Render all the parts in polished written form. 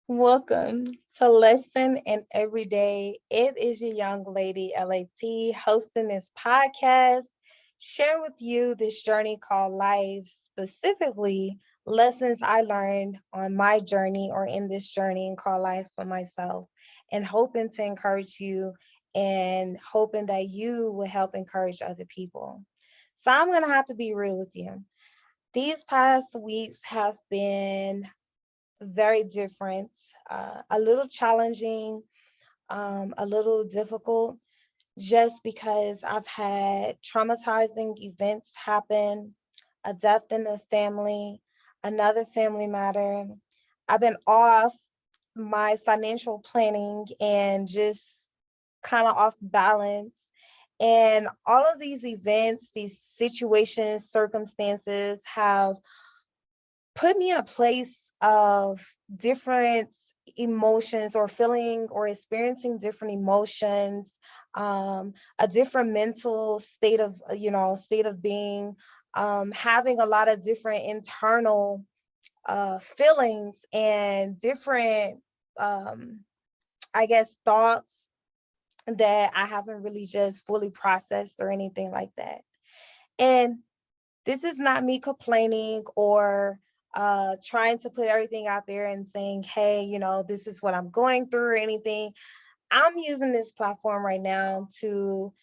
Welcome to Lesson in Everyday. It is your young lady, LAT, hosting this podcast, share with you this journey called life, specifically lessons I learned on my journey or in this journey and called life for myself, and hoping to encourage you and hoping that you will help encourage other people. So I'm going to have to be real with you. These past weeks have been very different, a little challenging, a little difficult, just because I've had traumatizing events happen, a death in the family, another family matter. I've been off my financial planning and just kind of off balance. And all of these events, these situations, circumstances have put me in a place of different emotions or feeling or experiencing different emotions, a different mental state of, state of being, having a lot of different internal feelings and different, um, I guess, thoughts that I haven't really just fully processed or anything like that. And this is not me complaining or trying to put everything out there and saying, hey, this is what I'm going through or anything. I'm using this platform right now to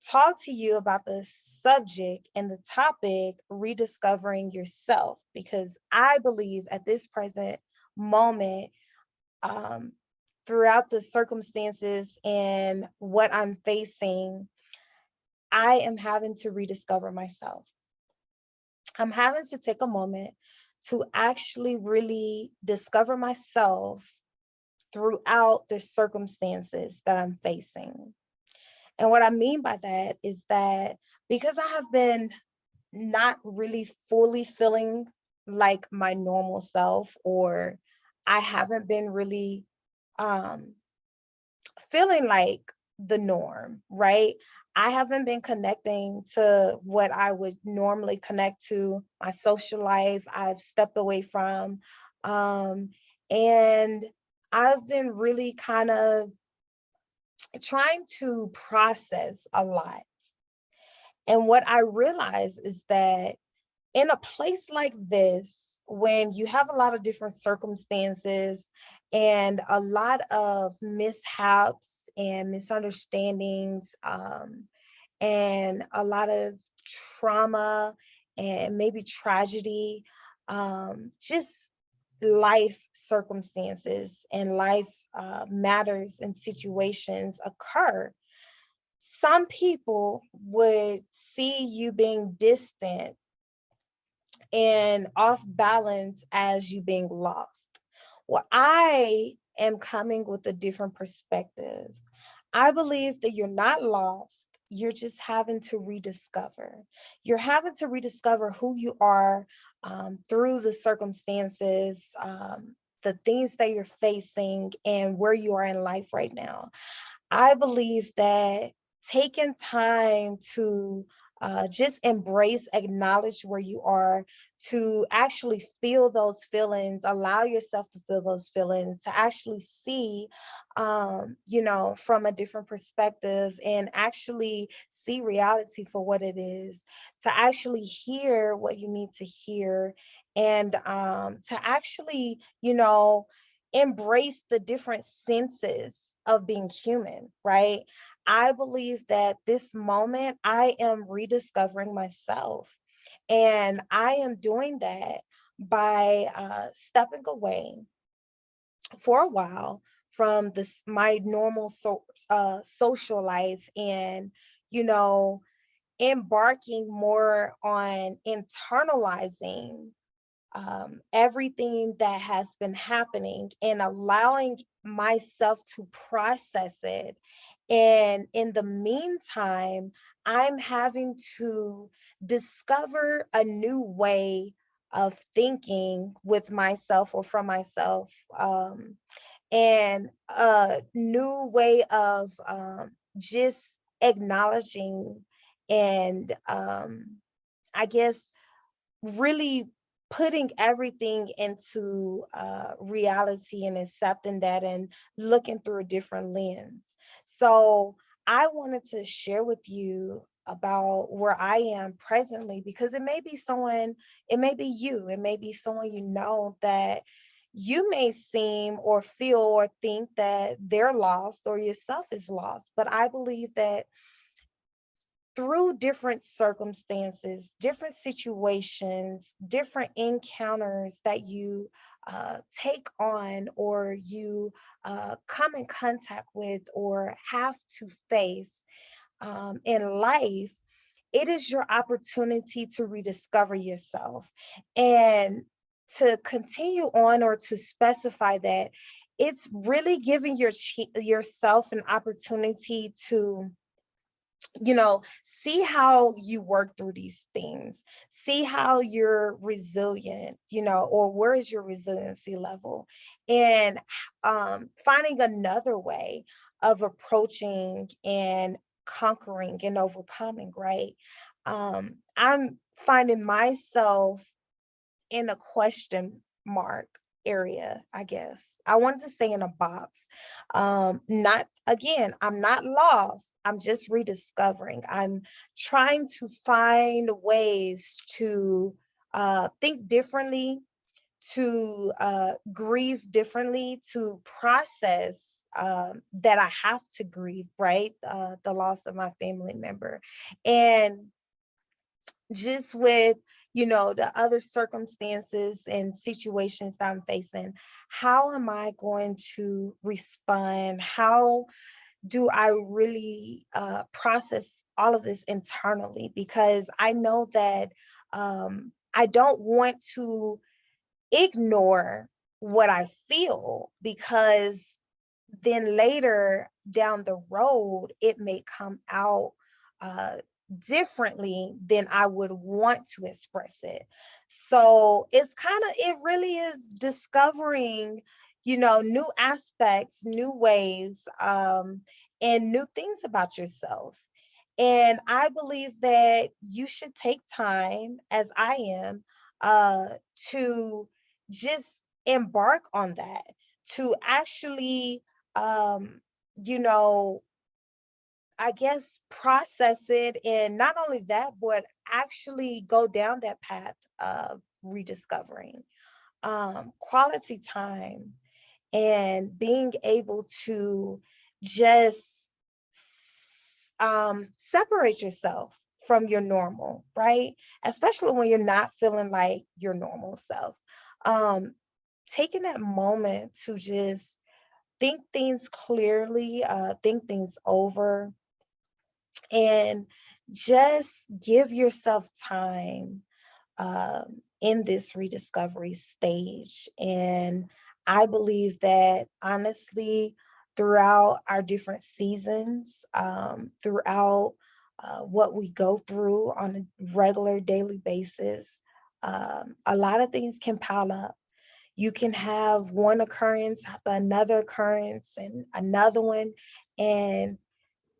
talk to you about the subject and the topic, rediscovering yourself, because I believe at this present moment, um, throughout the circumstances and what I'm facing, I am having to rediscover myself. I'm having to take a moment to actually really discover myself throughout the circumstances that I'm facing. And what I mean by that is that because I have been not really fully feeling like my normal self, or I haven't been really um, feeling like the norm, right? I haven't been connecting to what I would normally connect to, my social life. I've stepped away from. Um, and I've been really kind of trying to process a lot. And what I realize is that in a place like this, when you have a lot of different circumstances and a lot of mishaps and misunderstandings, and a lot of trauma and maybe tragedy, just life circumstances and life matters and situations occur, some people would see you being distant and off balance as you being lost. Well, I am coming with a different perspective. I believe that you're not lost. You're just having to rediscover. You're having to rediscover who you are, through the circumstances, the things that you're facing, and where you are in life right now. I believe that taking time to just embrace, acknowledge where you are, to actually feel those feelings, allow yourself to feel those feelings, to actually see, from a different perspective and actually see reality for what it is, to actually hear what you need to hear, and to actually, embrace the different senses of being human, right? I believe that this moment I am rediscovering myself. And I am doing that by stepping away for a while from this my normal social life, and you know embarking more on internalizing everything that has been happening and allowing myself to process it. And in the meantime, I'm having to discover a new way of thinking with myself or from myself, and a new way of just acknowledging and I guess really putting everything into reality and accepting that and looking through a different lens. So I wanted to share with you about where I am presently, because it may be someone, it may be you, it may be someone you know that you may seem or feel or think that they're lost or yourself is lost. But I believe that through different circumstances, different situations, different encounters that you take on or you come in contact with or have to face in life, it is your opportunity to rediscover yourself and to continue on, or to specify that it's really giving yourself an opportunity to, see how you work through these things, see how you're resilient, or where is your resiliency level, and finding another way of approaching and conquering and overcoming, right? I'm finding myself in a question mark area, I guess. I wanted to stay in a box. Not again, I'm not lost. I'm just rediscovering. I'm trying to find ways to think differently, to grieve differently, to process that I have to grieve, right? The loss of my family member. And just with, the other circumstances and situations that I'm facing, how am I going to respond? How do I really process all of this internally? Because I know that I don't want to ignore what I feel, because then later down the road, it may come out uh, differently than I would want to express it. So it really is discovering, new aspects, new ways, and new things about yourself. And I believe that you should take time, as I am, to just embark on that, to actually, um, you know, I guess process it. And not only that, but actually go down that path of rediscovering quality time and being able to just separate yourself from your normal, right? Especially when you're not feeling like your normal self. Um, Taking that moment to just think things clearly, think things over, and just give yourself time in this rediscovery stage. And I believe that honestly, throughout our different seasons, throughout what we go through on a regular daily basis, a lot of things can pile up. You can have one occurrence, another occurrence, and another one. And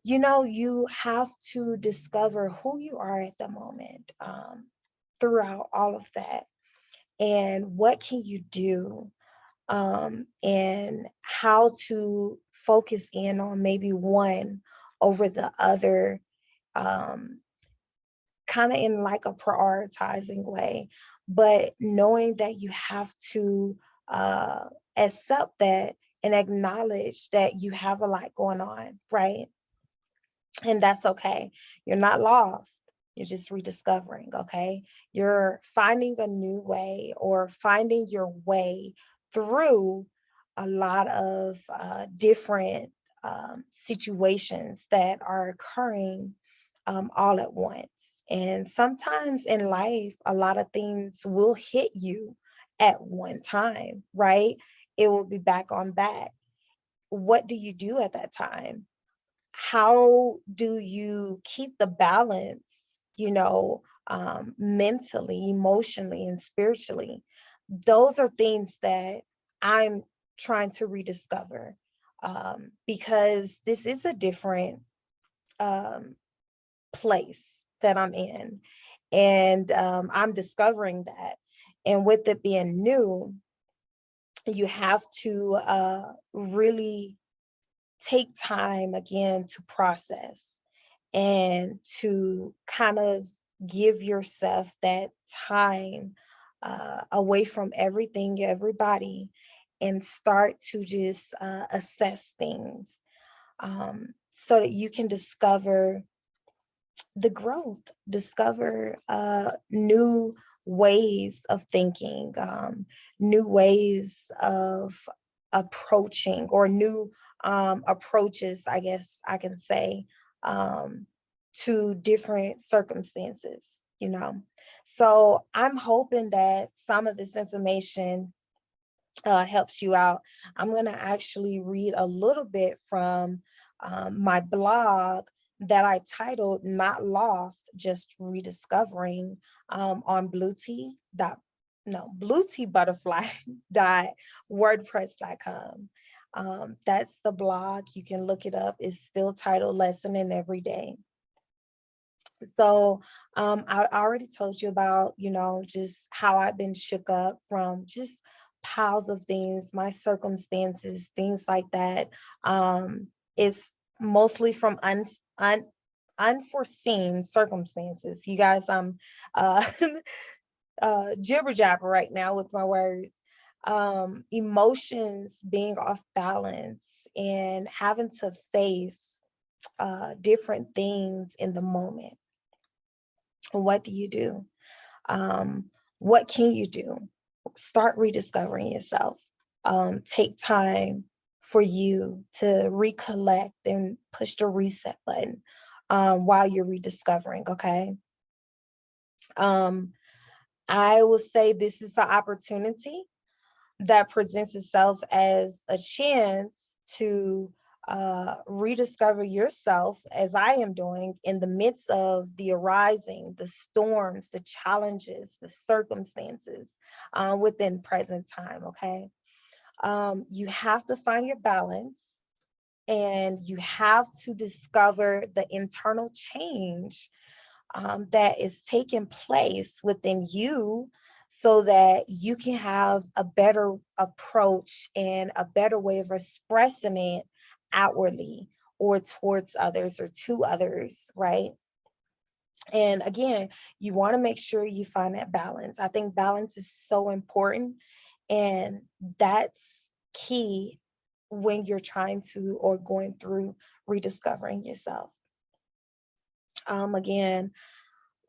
you have to discover who you are at the moment, throughout all of that, and what can you do, and how to focus in on maybe one over the other, um, kind of in like a prioritizing way, but knowing that you have to uh, accept that and acknowledge that you have a lot going on, right? And that's okay. You're not lost. You're just rediscovering, okay? You're finding a new way, or finding your way through a lot of different situations that are occurring all at once. And sometimes in life, a lot of things will hit you at one time, right? It will be back on back. What do you do at that time? How do you keep the balance, mentally, emotionally, and spiritually? Those are things that I'm trying to rediscover, because this is a different um, place that I'm in. And I'm discovering that. And with it being new, you have to really take time again to process and to kind of give yourself that time away from everything, everybody, and start to just assess things, so that you can discover the growth, discover new ways of thinking, new ways of approaching, or new approaches, I guess I can say, um, to different circumstances, you know. So I'm hoping that some of this information helps you out. I'm going to actually read a little bit from my blog that I titled Not Lost, Just Rediscovering, on blueteabutterfly dot wordpress.com. That's the blog. You can look it up. It's still titled Lesson in Every Day. So I already told you about, just how I've been shook up from just piles of things, my circumstances, things like that. It's mostly from unforeseen circumstances. You guys, I'm uh, jibber jabber right now with my words. Emotions being off balance and having to face different things in the moment. What do you do? What can you do? Start rediscovering yourself. Take time for you to recollect and push the reset button while you're rediscovering, okay? Um, I will say this is the opportunity that presents itself as a chance to rediscover yourself, as I am doing, in the midst of the arising, the storms, the challenges, the circumstances within present time. Okay. You have to find your balance, and you have to discover the internal change that is taking place within you, so that you can have a better approach and a better way of expressing it outwardly, or towards others, or to others, right? And again, you want to make sure you find that balance. I think balance is so important, and that's key when you're trying to, or going through, rediscovering yourself. Again,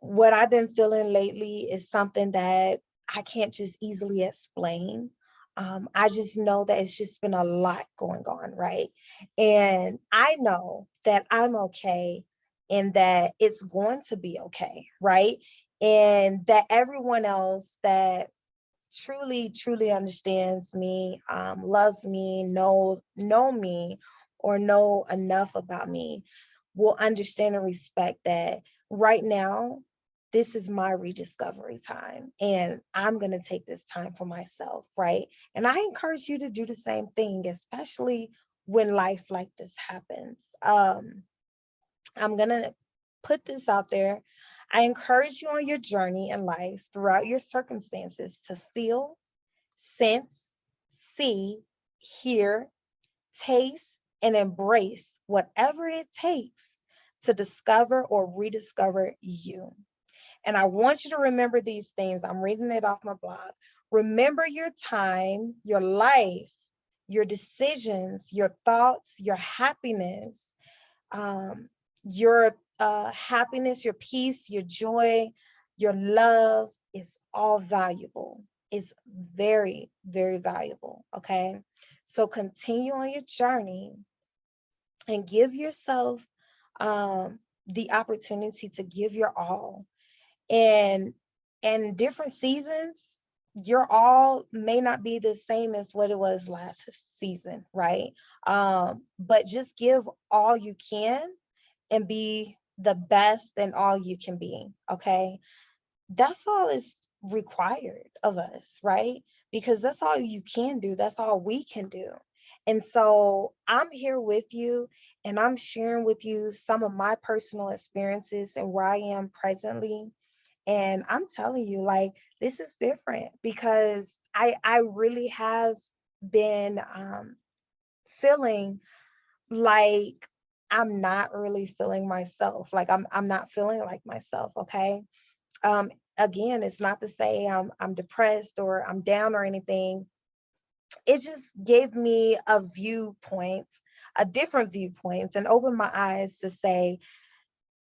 what I've been feeling lately is something that I can't just easily explain. I just know that it's just been a lot going on, right? And I know that I'm okay, and that it's going to be okay, right? And that everyone else that truly understands me, loves me, know me, or know enough about me, will understand and respect that right now, this is my rediscovery time, and I'm going to take this time for myself, right? And I encourage you to do the same thing, especially when life like this happens. I'm going to put this out there. I encourage you on your journey in life, throughout your circumstances, to feel, sense, see, hear, taste, and embrace whatever it takes to discover or rediscover you. And I want you to remember these things. I'm reading it off my blog. Remember your time, your life, your decisions, your thoughts, your happiness, your peace, your joy, your love is all valuable. It's very valuable. Okay. So continue on your journey, and give yourself the opportunity to give your all. And different seasons, your all may not be the same as what it was last season, right? But just give all you can, and be the best in all you can be. Okay. That's all is required of us, right? Because that's all you can do. That's all we can do. And so I'm here with you, and I'm sharing with you some of my personal experiences and where I am presently. And I'm telling you, like, this is different because I really have been feeling like I'm not really feeling myself. Like I'm not feeling like myself, okay? Again, it's not to say I'm depressed or I'm down or anything. It just gave me a viewpoint, a different viewpoint, and opened my eyes to say,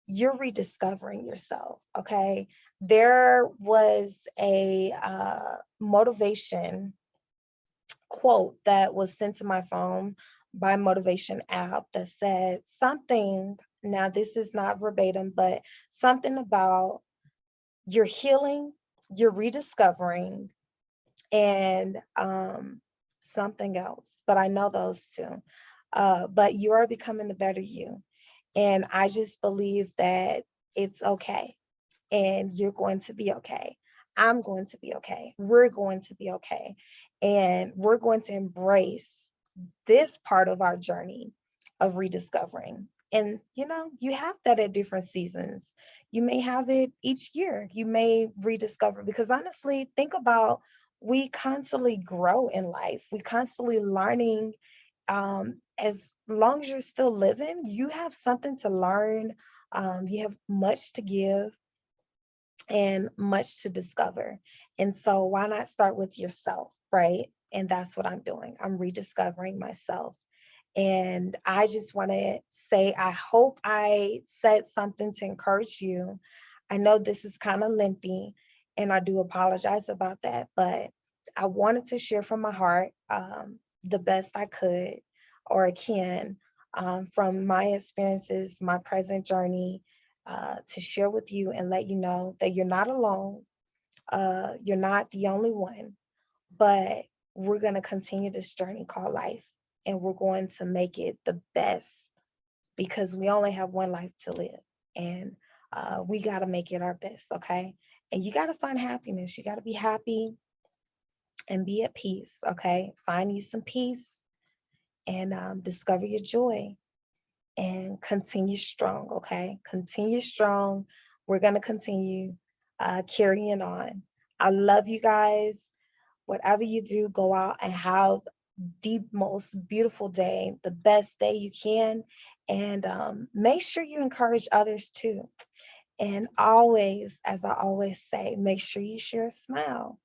you're rediscovering yourself, okay? There was a motivation quote that was sent to my phone by motivation app that said something. Now this is not verbatim, but something about you're healing, you're rediscovering, and something else, but I know those two. But you are becoming the better you. And I just believe that it's okay, and you're going to be okay. I'm going to be okay. We're going to be okay. And we're going to embrace this part of our journey of rediscovering. And you have that at different seasons. You may have it each year. You may rediscover, because honestly, think about, we constantly grow in life. We constantly learning. As long as you're still living, you have something to learn. You have much to give and much to discover. And so why not start with yourself, right? And that's what I'm doing. I'm rediscovering myself. And I just want to say, I hope I said something to encourage you. I know this is kind of lengthy, and I do apologize about that, but I wanted to share from my heart the best I could or can, from my experiences, my present journey, to share with you and let you know that you're not alone. You're not the only one, but we're going to continue this journey called life, and we're going to make it the best, because we only have one life to live, and we got to make it our best, okay? And you got to find happiness. You got to be happy and be at peace, okay? Find you some peace, and discover your joy, and continue strong, okay? Continue strong. We're going to continue carrying on. I love you guys. Whatever you do, go out and have the most beautiful day, the best day you can. And make sure you encourage others too. And always, as I always say, make sure you share a smile,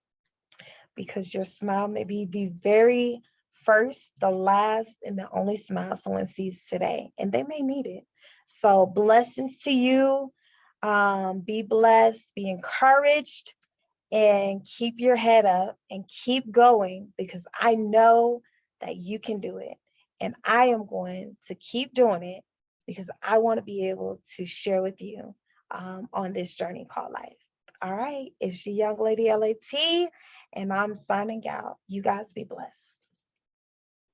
because your smile may be the very first, the last, and the only smile someone sees today, and they may need it. So, blessings to you. Be blessed, be encouraged, and keep your head up and keep going, because I know that you can do it. And I am going to keep doing it, because I want to be able to share with you on this journey called life. All right, it's your young lady LAT, and I'm signing out. You guys be blessed.